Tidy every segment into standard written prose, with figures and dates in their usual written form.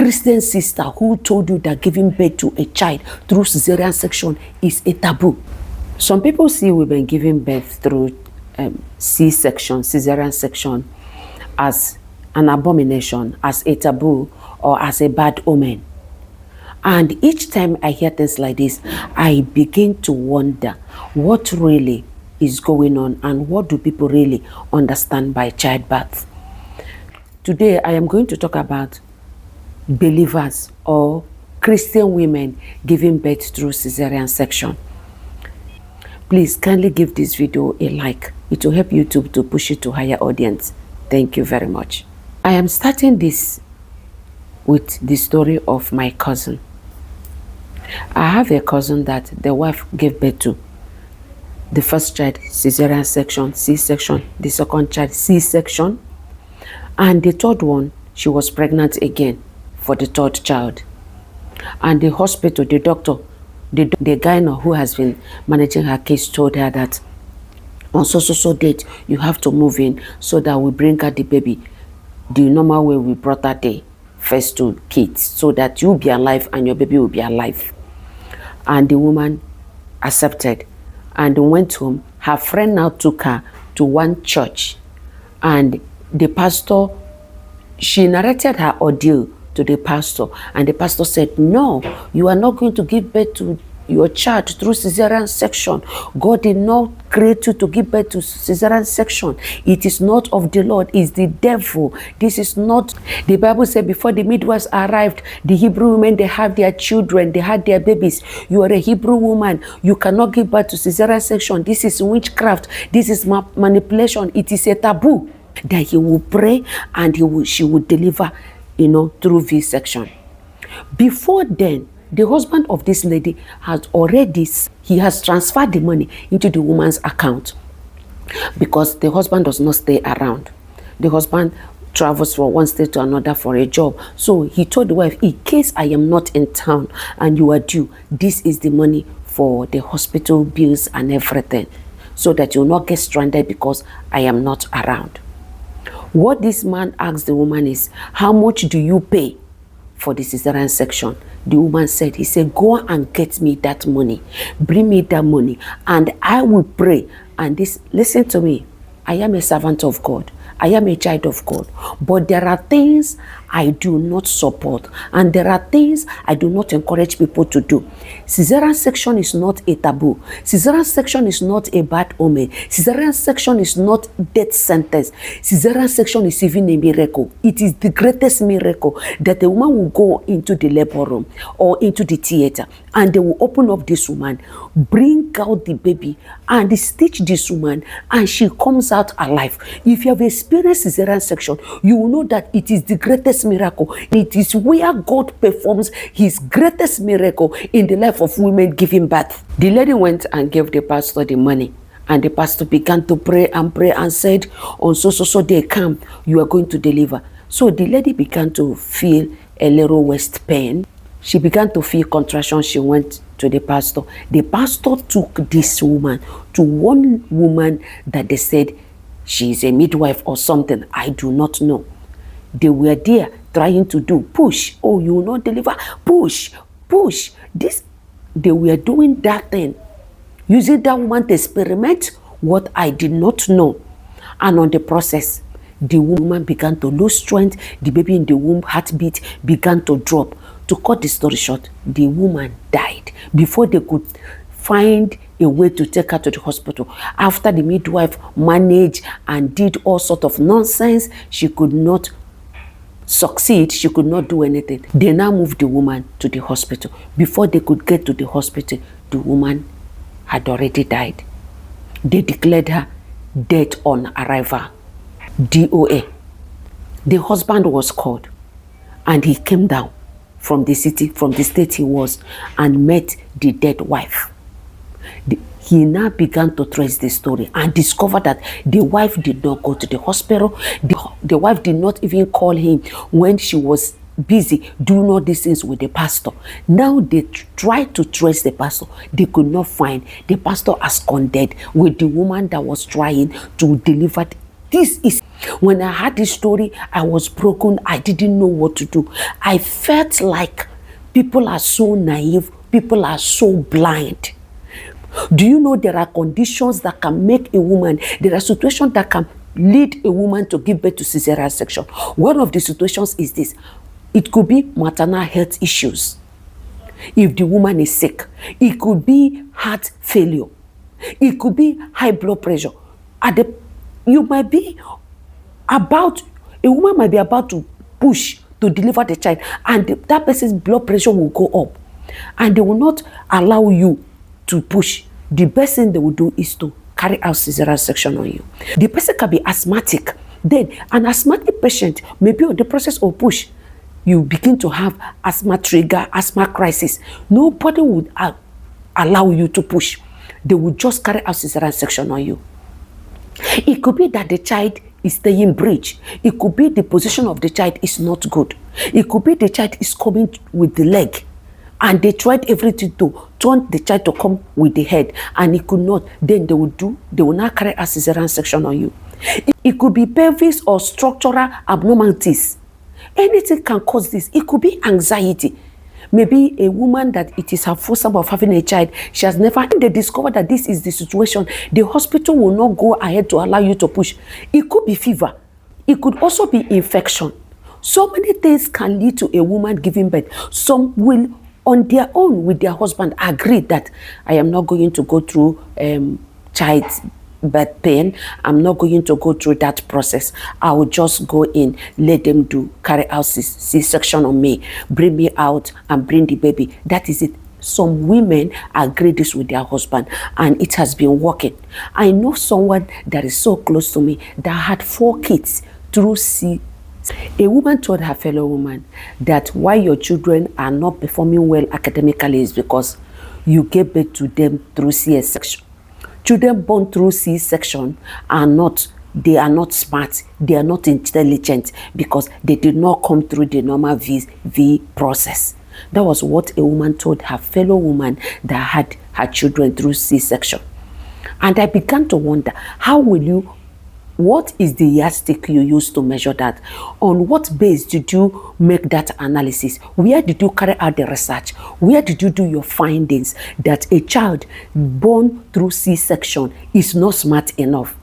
Christian sister who told you that giving birth to a child through cesarean section is a taboo. Some people see women giving birth through C-section, cesarean section, as an abomination, as a taboo, or as a bad omen. And each time I hear things like this, I begin to wonder what really is going on and what do people really understand by childbirth. Today, I am going to talk about believers or Christian women giving birth through cesarean section. Please kindly give this video a like. It will help YouTube to push it to higher audience. Thank you very much. I am starting this with the story of my cousin. I have a cousin that the wife gave birth to. The first child, cesarean section, C-section. The second child, C-section. And the third one, she was pregnant again for the third child. And the hospital, the doctor, the gyno who has been managing her case told her that on so date, you have to move in so that we bring her the baby the normal way we brought her the first two kids, so that you'll be alive and your baby will be alive. And the woman accepted and went home. Her friend now took her to one church, and the pastor, she narrated her ordeal to the pastor, and the pastor said, no, you are not going to give birth to your child through cesarean section. God did not create you to give birth to cesarean section. It is not of the Lord, it's the devil. This is not, the Bible said before the midwives arrived, the Hebrew women, they have their children, they had their babies. You are a Hebrew woman, you cannot give birth to cesarean section. This is witchcraft, this is manipulation, it is a taboo. That he will pray and she will deliver, through V-section. Before then, the husband of this lady he has transferred the money into the woman's account, because the husband does not stay around. The husband travels from one state to another for a job. So he told the wife, in case I am not in town and you are due, this is the money for the hospital bills and everything, so that you will not get stranded because I am not around. What this man asked the woman is, how much do you pay for the cesarean section? The woman said, he said, go and get me that money. Bring me that money and I will pray. And this, listen to me, I am a servant of God. I am a child of God. But there are things I do not support, and there are things I do not encourage people to do. Cesarean section is not a taboo. Cesarean section is not a bad omen. Cesarean section is not death sentence. Cesarean section is even a miracle. It is the greatest miracle that a woman will go into the labor room or into the theater, and they will open up this woman, bring out the baby, and stitch this woman, and she comes out alive. If you have experienced cesarean section, you will know that it is the greatest miracle. It is where God performs his greatest miracle in the life of women giving birth. The lady went and gave the pastor the money, and the pastor began to pray and said, on so day come, you are going to deliver. So the lady began to feel a little waist pain. She began to feel contraction. She went to the pastor. The pastor took this woman to one woman that they said she is a midwife or something. I do not know. They were there trying to do push. Oh, you will not deliver. Push. This, they were doing that thing, using that woman to experiment what I did not know. And on the process, the woman began to lose strength. The baby in the womb, heartbeat began to drop. To cut the story short, the woman died before they could find a way to take her to the hospital. After the midwife managed and did all sort of nonsense, she could not succeed. She could not do anything. They now moved the woman to the hospital. Before they could get to the hospital, the woman had already died. They declared her dead on arrival. DOA. The husband was called, and he came down from the city, from the state he was, and met the dead wife. He now began to trace the story and discovered that the wife did not go to the hospital. The wife did not even call him when she was busy doing all these things with the pastor. Now they tried to trace the pastor. They could not find the pastor absconded with the woman that was trying to deliver. This is When I had this story, I was broken. I didn't know what to do. I felt like people are so naive. People are so blind. Do you know there are conditions that can make a woman, there are situations that can lead a woman to give birth to cesarean section? One of the situations is this. It could be maternal health issues. If the woman is sick, it could be heart failure. It could be high blood pressure. You might be about, a woman might be about to push to deliver the child, and that person's blood pressure will go up, and they will not allow you to push. The best thing they will do is to carry out cesarean section on you. The person can be asthmatic. Then an asthmatic patient may be on the process of push. You begin to have asthma trigger, asthma crisis. Nobody would allow you to push. They will just carry out cesarean section on you. It could be that the child is staying breech. It could be the position of the child is not good. It could be the child is coming with the leg, and they tried everything to turn the child to come with the head, and it could not. Then they will not carry a cesarean section on you. It could be pelvis or structural abnormalities. Anything can cause this. It could be anxiety. Maybe a woman that it is her first time of having a child, she has never, they discover that this is the situation, the hospital will not go ahead to allow you to push. It could be fever. It could also be infection. So many things can lead to a woman giving birth. Some will, on their own with their husband, agree that I am not going to go through childbirth pain. I'm not going to go through that process. I will just go in, let them carry out C-section on me, bring me out and bring the baby. That is it. Some women agree this with their husband, and it has been working. I know someone that is so close to me that had 4 kids through C. A woman told her fellow woman that why your children are not performing well academically is because you gave birth to them through C-section. Children born through C-section are not smart, they are not intelligent, because they did not come through the normal V process. That was what a woman told her fellow woman that had her children through C-section. And I began to wonder, what is the yardstick you used to measure that? On what base did you make that analysis? Where did you carry out the research? Where did you do your findings that a child born through C-section is not smart enough?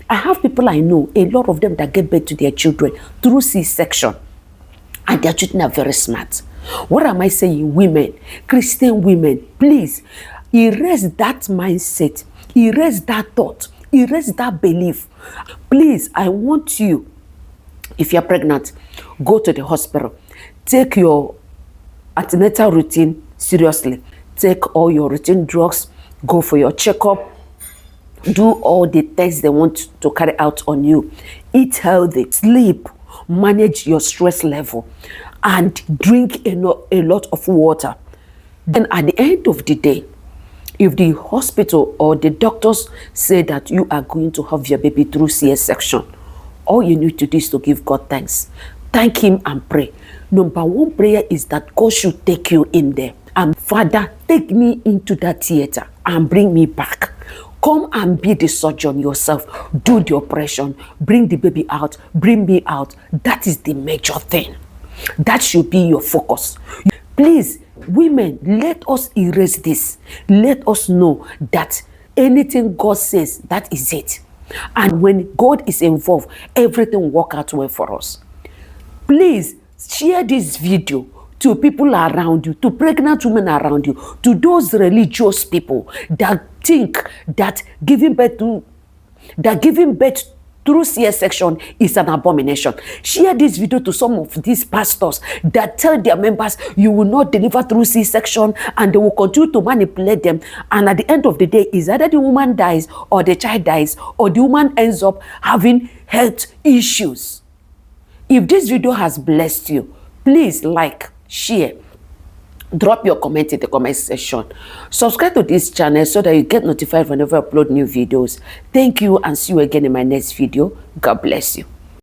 I have people I know, a lot of them, that give birth to their children through C-section, and their children are very smart. What am I saying? Women, Christian women, please erase that mindset, erase that thought, erase that belief. Please, I want you, if you're pregnant, go to the hospital. Take your antenatal routine seriously. Take all your routine drugs. Go for your checkup. Do all the tests they want to carry out on you. Eat healthy. Sleep. Manage your stress level. And drink a lot of water. Then at the end of the day, if the hospital or the doctors say that you are going to have your baby through C-section, all you need to do is to give God thanks. Thank Him and pray. Number 1 prayer is that God should take you in there. And Father, take me into that theater and bring me back. Come and be the surgeon yourself. Do the operation. Bring the baby out. Bring me out. That is the major thing. That should be your focus. Please, women, let us erase this. Let us know that anything God says, that is it. And when God is involved, everything will work out well for us. Please share this video to people around you, to pregnant women around you, to those religious people that think that giving birth through C-section is an abomination. Share this video to some of these pastors that tell their members you will not deliver through C-section, and they will continue to manipulate them. And at the end of the day, is either the woman dies or the child dies, or the woman ends up having health issues. If this video has blessed you, please like, share, drop your comment in the comment section. Subscribe to this channel so that you get notified whenever I upload new videos. Thank you, and see you again in my next video. God bless you.